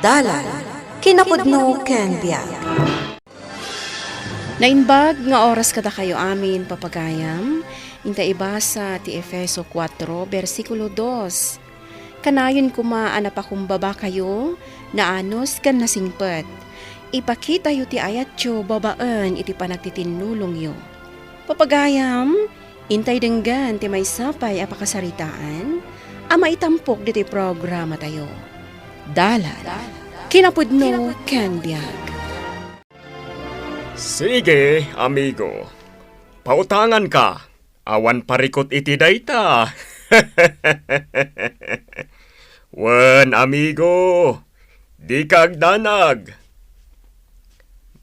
Dalan, kinapudno ken biag. Nainbag nga oras kada kayo amin papagayam, inta ibasa ti Efeso 4, versikulo 2. Kanayon kumaan na pakumbaba kayo, na anos kan nasingpet. Ipakita yu ti ayat yo babaan iti panagtitinulong yo. Papagayam, intay denggan ti may sapay apakasaritaan, ama itampok diti programa tayo. Dalan, kinapudno ken biag. Sige, amigo. Pautangan ka. Awan parikot iti dayta. Wen, amigo. Di kagdanag.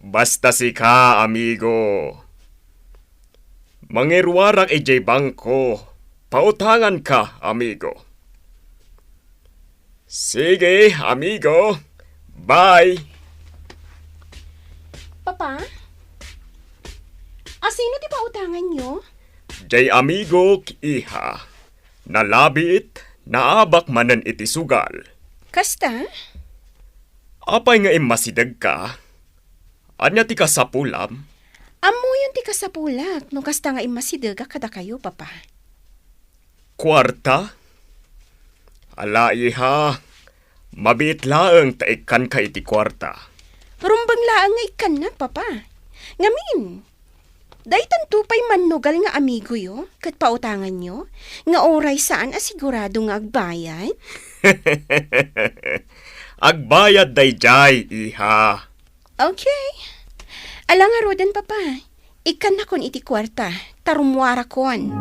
Basta si ka, amigo. Mangirwarak ijay bangko. Pautangan ka, amigo. Sige, amigo. Bye. Papa? Asino ti pautangan nyo? Jay amigo iha. Nalabit, naabak manan iti sugal. Kasta? Apay nga imasidag ka. Anya ti kasapulam. Amo yun ti kasapulak, no kasta nga imasidaga kada kayo, papa. Kwarta? Ala iha. Mabit laeng taikan ka iti kwarta. Rumbang laang nga ikan na, papa. Ngamin, daytan tupay manugal nga amigo yo, kat pautangan nyo, nga oray saan asigurado nga agbayad? Agbayad dayjay, iha. Okay. Alang nga rodan, papa. Ikan na kon iti kwarta, tarumwara kon.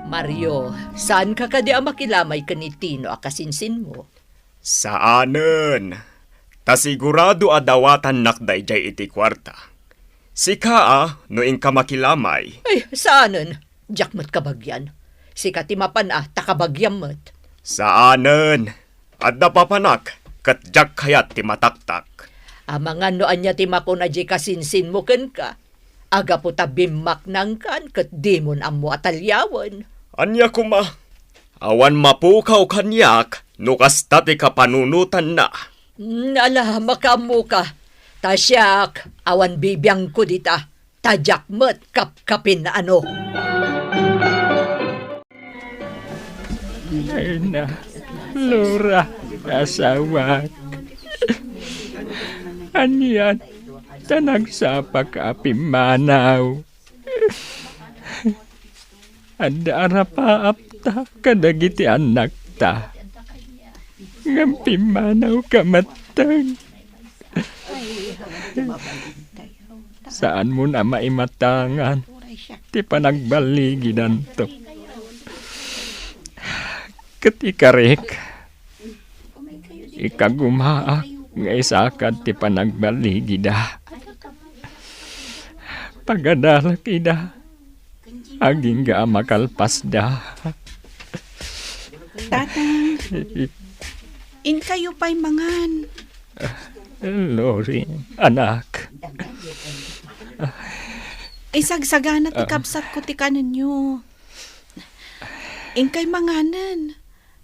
Mario, saan ka kadi makilamay ka ni Tino akasinsin mo? Saanen? Tasigurado adawatan nakdayjay iti kwarta. Sika no ing kamakilamay. Ay, saanen? Jakmat kabagyan. Sika ti mapan takabagyam mat. Saanen? Adda papanak, kat jak kayat ti mataktak. Amangan no anya ti mako na di kasinsin mo ken ka. Aga po tabimak nang kan kat di mon amo atalyawan. Anya kuma, awan mapukaw kanyak, no kasta ti kapanunutan na. Ala, makamu ka. Tasyak, awan bibiyang ko dita. Tajak mat kapkapin na ano. Ay na, Laura, asawak. Anyan, tanag sa pagkapimanaw. Anda pa apta kadagiti anak ta. Ngampimanaw kamatang. Saan mo na maimatangan? Ti panagbaligi nanto. Katikarik. Ikagumaak nga isakad ti panagbaligi da. Pagadalak ida. Aging ga makalpas da. Tatang, in kayo pa'y mangan. Lori, anak. Isagsagana ti kapsat ko ti kanan nyo. In kay manganan.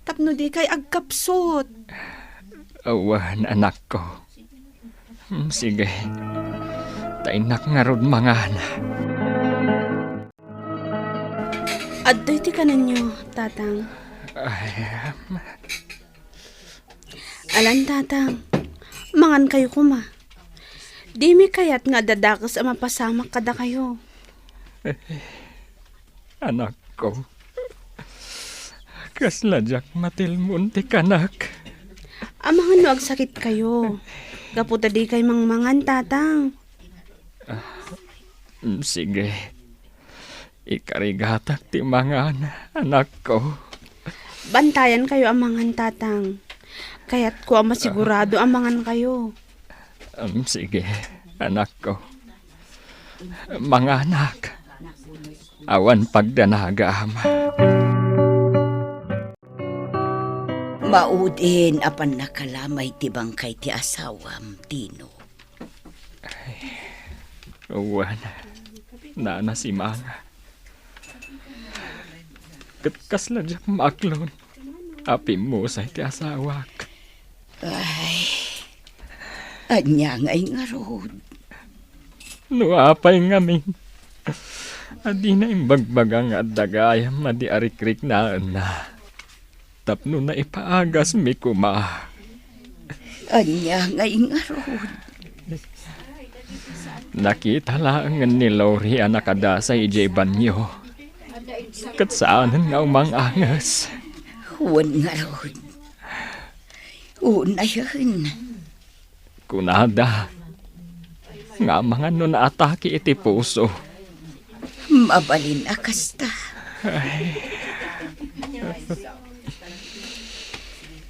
Tapno di kay agkapsot. Awan, anak ko. Sige. Tainak nga rod mangana. Adto'y ti kanan nyo, tatang. Alan, tatang. Mangan kayo kuma. Di mi kayat nga dadakas ang mapasamak kada kayo. Anak ko. Kasladyak matilmun ti kanak. Amangan no agsakit kayo. Gaputa di kay mangmangan, tatang. Sige. Ikarigatak ti mangan, anak ko. Bantayan kayo amangan, tatang. Kaya't ko ang masigurado amangan kayo. Sige, anak ko. Mga anak, awan pagdanaga ama. Maudin apan nakalamay ti bangkay ti asawam, Tino. Awan, nana si mga. Katkas lang maklon. Api mo sa iti asawak. Anya ngay nga rod. Nuapay ngamin. Adi na imbagbagang at dagay, madi arikrik na na. Tapno na ipaagas mi kuma. Anya ngay nga rod. Nakita lang ni Lori ang nakadasay ijay banyo. Kat saan nga umang angas. Huwag nga rod. Una yun. Kunada. Nga mga nun atake iti puso. Mabalin akasta.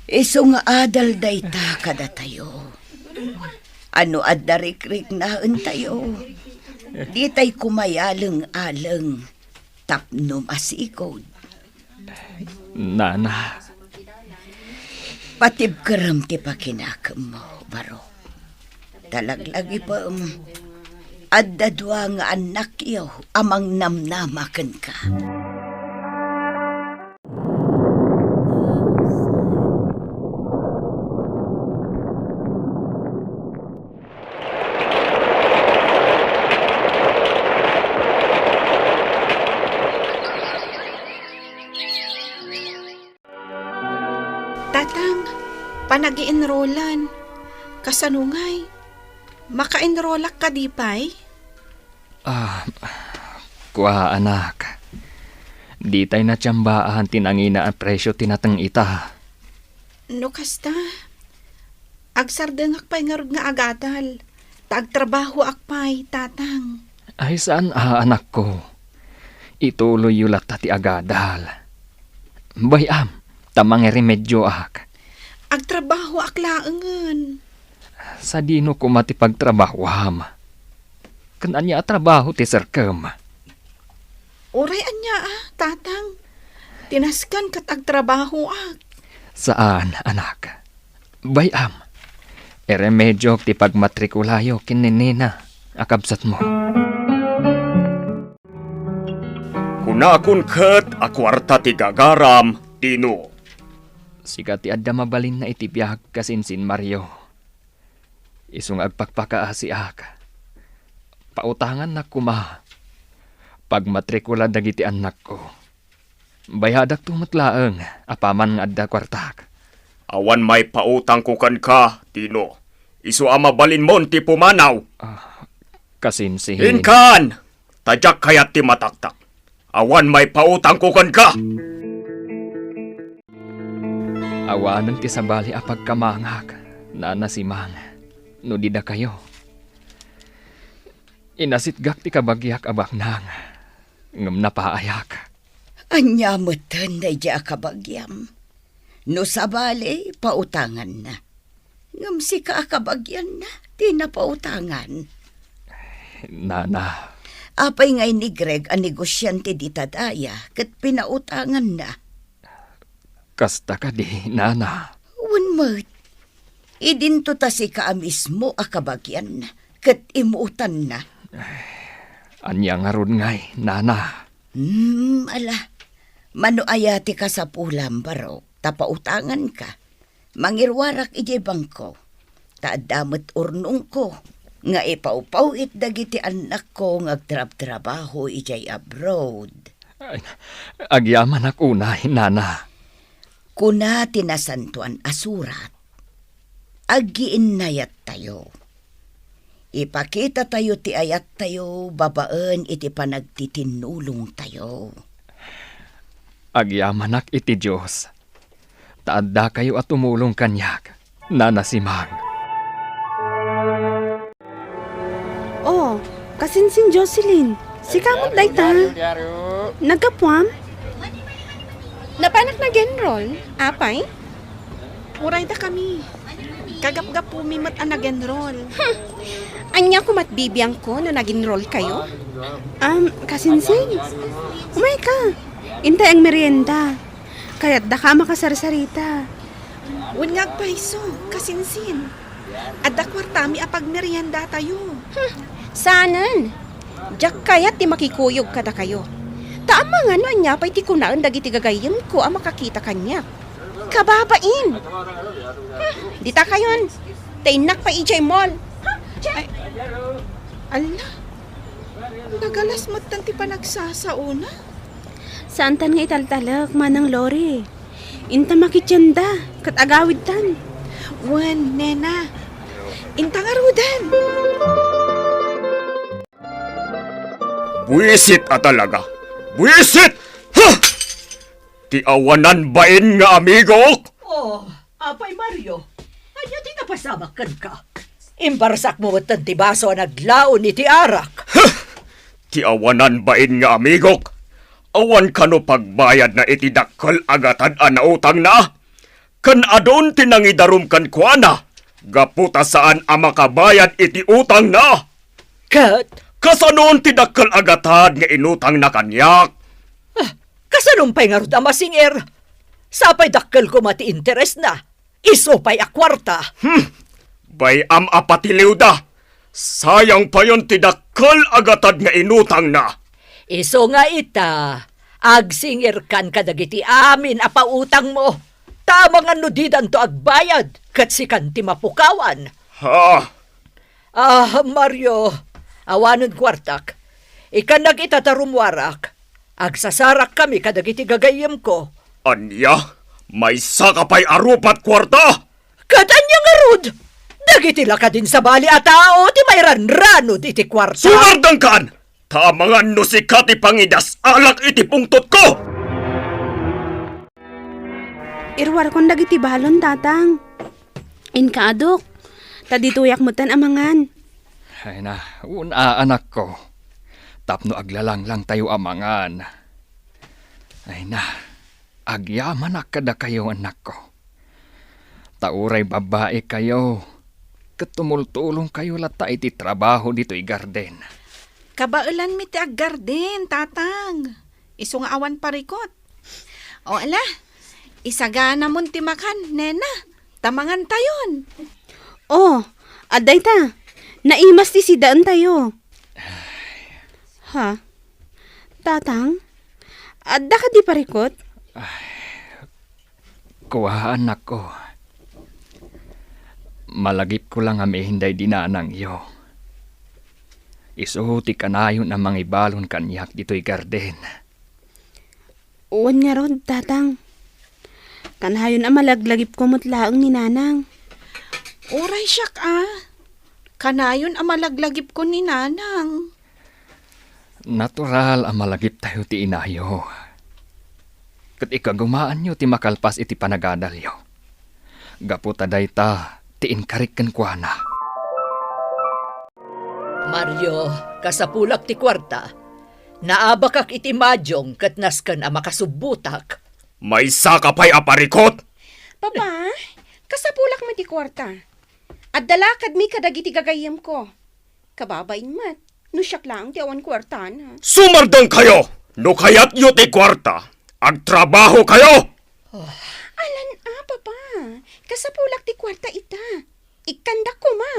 Iso nga adal dayta kada tayo. Ano adarikrik na tayo. Di tay kumayaleng-aleng. Tapno masikod. Nana, Patib karam ti pakinakam mo, baro. Talaglagi pa addadwa nga anak iyo amang namnamakan ka. Tatang, panag-i-enrollan. Kasanungay, maka-enrollak ka di pa'y? kuha anak. Di tay na tiyambaan tinangina ang presyo tinatang ita. No kasta, agsardeng akpay nga rod nga agadal. Tagtrabaho akpay, tatang. Ay saan anak ko? Ituloy yulat ti agadal. Bayam, tamang remedyo ak. Agtrabaho aklaangan. Sa dino ko matipagtrabahwam. Kananya trabaho ti serkem. Uray anya tatang. Tinaskan kat agtrabaho ak. Saan, anak? Bayam, remedyo ti pagmatrikulayo kininina akabsat mo. Kunakun ket akwarta ti gagaram, Tino. Siga ti adda mabalin na itibiyag kasinsin Mario. Isung agpakpakaasi ak. Pautangan na kuma. Pagmatrikula dagiti anak ko. Bayadak tumatlaeng apaman nga adda kwartak. Awan may pautang ko kan ka, Tino. Isu ama balin mon ti pumanaw. Kasinsin. Inkan! Tajak kayat ti mataktak. Awan may pautang ko kan ka. Awanan ti sabali apagkamangak na nasimang. No di da kayo. Inasitgak ti kabagyak abak nang. Ngam napaayak. Anya matan na iya akabagyam. No sabali, pautangan na. Ngam si ka akabagyan na, di na pautangan. Nana, Apay ngay ni Greg ang negosyante di tadaya, kat pinautangan na. kasta ka di, nana. Unmat, idinto ta si ka mismo akabagyan na, kat imuutan na. Anya nga ron ngay, nana. Ala, manuayati ka sa pulam baro, tapautangan ka. Mangirwarak ije bangko, taadamot urnong ko, nga ipaupaw dagiti anak ko ngagtrab-trabaho ijay abroad. Agyaman akunay, nana. Kuna tinasantuan asurat, aggiin nayat tayo. Ipakita tayo ti ayat tayo, babaan iti panagtitinulong tayo. Agyamanak iti Diyos. Taadda kayo at tumulong kanyak, nanasimang. Oh, kasinsin Jocelyn. Si kamot dayta. Nagkapuam? Napanak na genrol, apay? Uray da kami. Kagap-gap pumimot ang nag-enroll. Anya ko matbibiyang ko na nag-enroll kayo? Kasinsin. Umay ka. Intay ang merienda. Kaya't da ka makasarsarita. Unyag paiso, kasinsin. Adda kwartami apag merienda tayo. Sanan. Diyak kaya't ti makikuyog kada kayo. Taama nga no anya pa'y ti kunaan dagiti gagayim ko ang makakita kanya. kababain. Dita kayon. Tainak pa ijay mall. Ala, nagalas mo't tanti pa nagsasauna. Saan tan nga italtalak, manang lori? Inta makityanda, kat agawid tan. Wan, nena. Intang arudan. Buisit talaga. Buisit! Ha! Ti awanan bain nga amigo? Oh, apay Mario. Anya di napasamakan ka. Imbarsak mo watan ti baso naglaon ni ti arak. Ti awanan bain nga amigo? Awan kano pagbayad na itidakkel agatan na utang na? Kan adon tinangidarum kan kuana? Gaputa saan ang makabayad iti utang na? Kat, Kasanon tidakkel agatan nga inutang na kanyak? kasanumpay nga rod amasinger. Sapay dakkel ko mati interes na. Isupay a kwarta. Bayam apatiliw da. Sayang pa yon tidakkel agatad nga inutang na. Iso nga ita. Agsinger kan kadagiti amin a pautang mo. Tamang ano didan to agbayad. Kat si kan ti mapukawan. Ha? Mario. Awanon kwartak. Ikan nag-itatarumwarak. Agsasarak kami kadagiti gagayem ko. Anya? May sakapay arupat kwarta? Katanya nga rod! Dagiti laka din sa bali a tao, ti may ranranod iti kwarta. Sumardang kan! Tamangan no si Kati Pangidas alak iti pungtot ko! Irwar kon dagiti balon, tatang. Inkaadok. Tadituyak mo tan amangan. Ay na, una anak ko. Tapno aglalang lang tayo amangan. Ay na, agyaman na kada kayo anak ko. Tauray babae kayo. Katumultulong kayo lata iti trabaho dito'y garden. Kabailan mi ti aggarden, tatang. Iso nga awan parikot. O ala, isagana mon ti makan, nena. Tamangan tayon. Oh, aday ta. Naimas ti sidaan tayo. Ha? Tatang? Adda ka di parikot? Kuhaan ako. Malagip ko lang ami hinday dinanang iyo. Isuhuti kanayon ang mga ibalon kanyak dito'y garden. Uwan nga rod, tatang. Kanayon ang malaglagip ko mutlaang ni nanang. Oray siyak Kanayon ang malaglagip ko ni nanang. Natural ang malagip tayo ti inayo. Kat ikagumaan nyo ti makalpas iti panagadalyo. Gaputa day ta, ti inkarikan kwa na. Mario, kasapulak ti kwarta. Naabakak iti madyong kat naskan a makasubutak. May sakapay aparikot? Papa, kasapulak mo di kwarta. At dalakad mi kadagiti gagayam ko. Kababain mat, no siyak lang ti awan kwarta na. Sumardang kayo! No kayat yu ti kwarta, agtrabaho kayo! Alan papa. Kasapulak ti kwarta ita. Ikandak ko ma.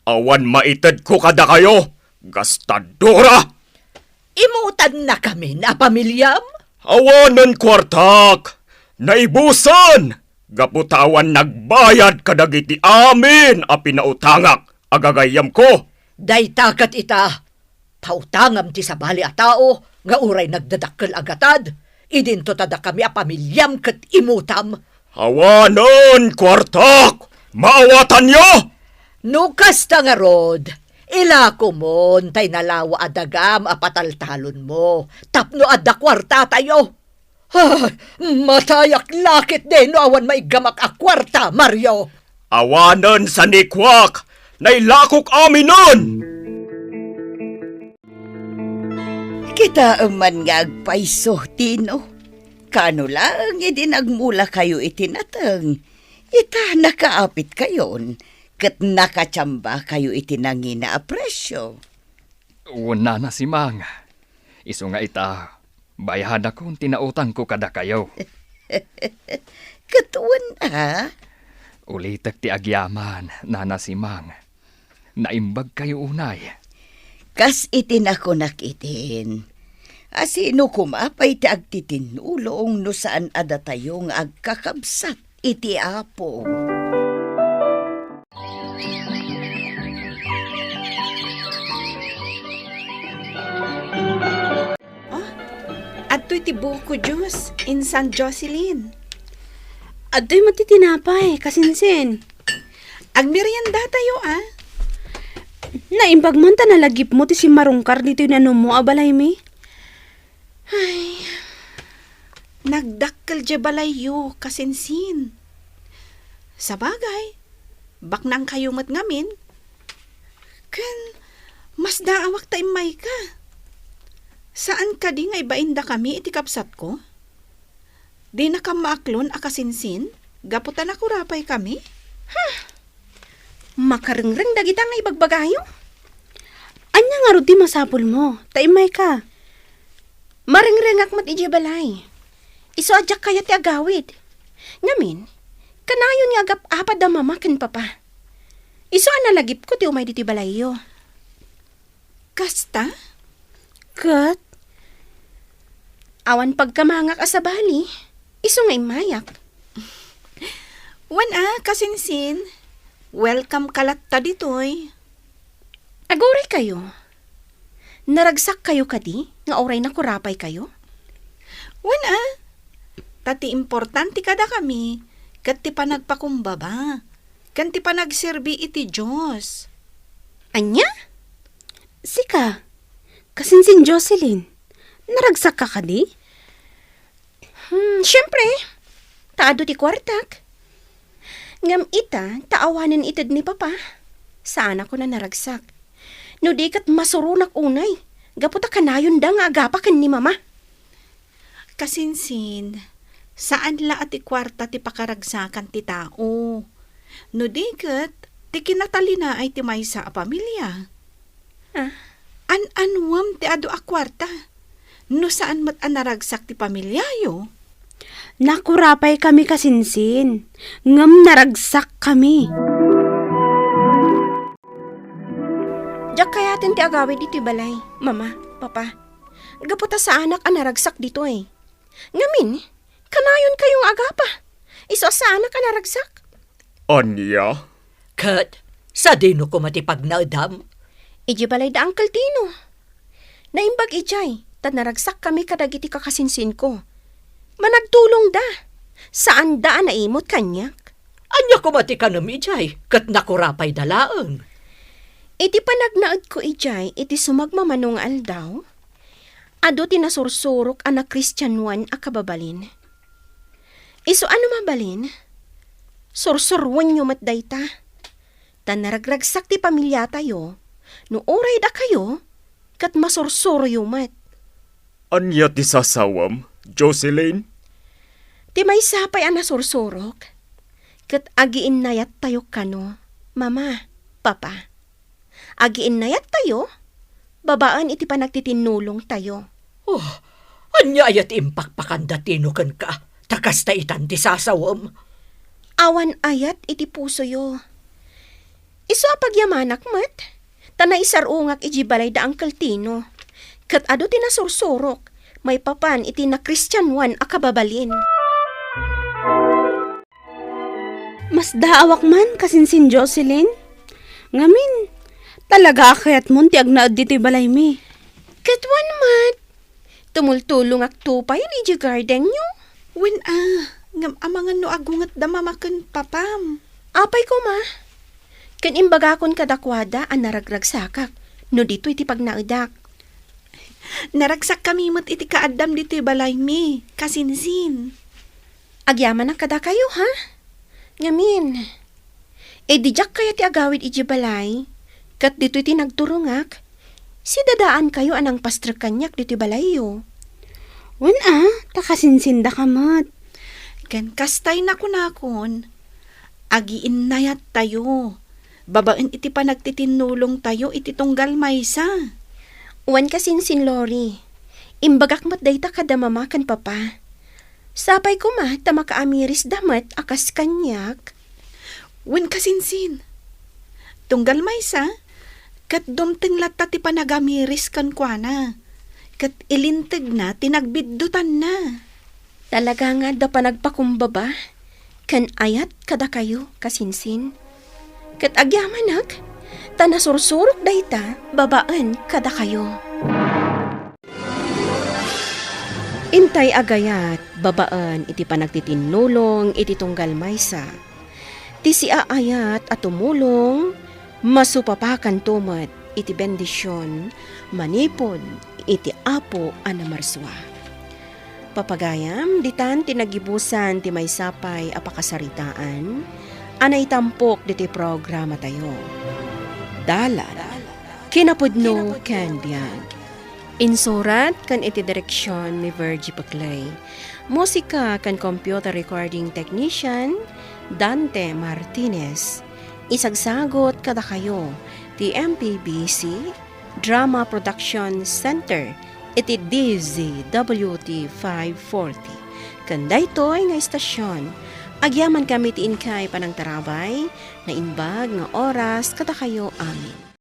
Awan maited ko kada kayo, gastadora! Imutan na kami na pamilyam? Awanan kwartak! Naibusan! Gaputawan nagbayad kadagiti amin a pinautangak agagayam ko. Daytakat ita. Pautangam ti sabali a tao nga uray nagdadakkel agatad. Idinto tada kami a pamilyam ket imutam. Awanan kwartak! Maawatan nyo! Nukas ta nga rod. Ilako mo, tay nalawa adagam a pataltalon mo. Tapno adda kwarta tayo. Matayak lakit din no awan may gamak a kwarta, Mario. Awanan sa nikwak! Nailakok amin nun! Kita man nga agpaiso, Tino. Kano lang, nagmula kayo itinatang. Ita nakaapit kayon. Kat nakatsamba kayo itinangina a presyo. Una na si Mang. Iso nga ita, bayad akong tinautang ko kada kayo. Katuan Ulitak ti agyaman, nana si Mang. Naimbag kayo unay. Kas itin ako nakitin. Asino kumapay ti agtitinulong no saan ada tayong agkakabsat. iti Apo. At to'y tibuko Diyos, insan Jocelyn. Adoy matitinapay, kasinsin. Agmerienda tayo Naimbag man ta nalagip mo ti si marungkar dito na mo abalay mi. Nagdakkel je balayo, kasinsin. Sa bagay, baknang kayo mat ngamin. Kan, mas daawak ta imay ka. Saan ka di nga ibainda kami iti kapsat ko? Di na ka maaklon akasinsin, gaputan ako rapay kami. Makarengreng dagita nga ibagbagayo. Anya nga ro di masapul mo, taimay ka. Marengrengak mat ije balay. Iso adyak kaya ti agawid. Ngamin, kanayon nga agap apad da mama ken papa. Iso analagip ko ti umay diti balayo. Kasta? Kat, Awan pagkamangak asabali. Iso nga imayak. Wan kasinsin. Welcome kalatta ditoy. Agoray kayo. Naragsak kayo kadi, nga oray na kurapay kayo. Wan tati importante kada kami, kat ti panagpakumbaba, kan ti panagserbi iti Diyos. Anya? sika, kasinsin Jocelyn, naragsak ka kadi? Siyempre. Taado ti kwartak. Ngam ita, taawanan itad ni papa. Saan ako na naragsak. No di kat masurunak unay. Gaputa kanayon da nga agapakan ni mama. Kasinsin, saan la ati kwarta ti pakaragsakan ti tao? No di kat, ti kinatalina ay ti maysa a pamilya. An-anwam ti ado a kwarta. No saan mat anaragsak ti pamilyayo? Nakurapay kami kasinsin, ngam naragsak kami. Diyak kayatin ti agawid iti balay, mama, papa. Gaputa sa anak ang naragsak dito eh. Ngamin, kanayon kayong agapa. Iso sa anak ang naragsak. Anya? Kat, sa dino ko matipag na adam. Iji balay da Uncle Tino. Naimbag ijay, tad naragsak kami kadagiti kakasinsin ko. Managtulong da. Saan daan na imot kanyak? Anya ko mati ka namijay, kat nakurapay dalaan. Iti panagnaad ko ijay, iti sumagmamanong aldaw. Ado tinasursurok anak Kristyanuan a kababalin. Iso ano mabalin? Sursurwan nyo matday ta. Ta naragragsak ti pamilya tayo, no oray da kayo, kat masursuro yumat. Anya ti sasawam, Jocelyn? Ti may sapay ang nasursurok. Kat agiin nayat tayo kano, mama, papa. Agiin nayat tayo, babaan iti panagtitinulong tayo. Oh, anya ayat impakpakanda tinukan ka, takas ta itan ti sasawam. Awan ayat iti puso yo. Iso pagyamanak mat, tanay sarungak iji balay da Uncle Tino. Kat ado tinasursurok, may papan iti na Kristyanuan a kababalin. Mas daawak man kasinsin Jocelyn. Ngamin, talaga akayat mo ti agnaad dito'y balay mi. Katwan mat, tumultulong ak tupay iji garden nyo. Wen ngam amangan no agungat da mamaken papam. Apay ko ma. Kan imbagakon kadakwada ang naragragsakak, no dito iti pagnaudak. Naragsak kami mat iti kaadam dito balay mi, kasinsin. Agyaman ang kada kayo ha? Ngamin. Dijak kaya ti agawid iji balay, kat dito iti nagturungak. Si dadaan kayo anang pastre kanyak dito balay yo. Wan takasinsinda ka mat. Kan kastay na kunakon, agiin nayat tayo. Babaen iti panagtitinulong tayo iti tunggal maysa. Wan kasinsin Lori, imbagak mat dayta kada mama kan papa. Sapay ko ma, tamakaamiris damat akas kanyak. Wen kasinsin. Tunggal maysa, kat dumting latta ti panagamiris kan kuana. Kat ilinteg na, tinagbidutan na. Talaga nga da panagpakumbaba, Kan ayat kada kayo kasinsin. Kat agyamanak, tanasursurok dayta, babaan kada kayo. Intay agayat, babaan iti panagtitinulong iti tunggal maysa. Ti si aayat at tumulong, masupapakan tumat iti bendisyon, manipod iti apo anamarswa. Papagayam, ditan tinagibusan ti may sapay apakasaritaan, anay tampok diti programa tayo. Dalat, kinapudno ken biag. Insurat kan iti direksyon ni Virgie Paclay. Musika kan computer recording technician Dante Martinez. Isagsagot kada kayo ti MPBC Drama Production Center iti DZWT 540. Kanday to'y nga istasyon. Agyaman kami ti inkay panang tarabay na inbag nga oras kada kayo amin.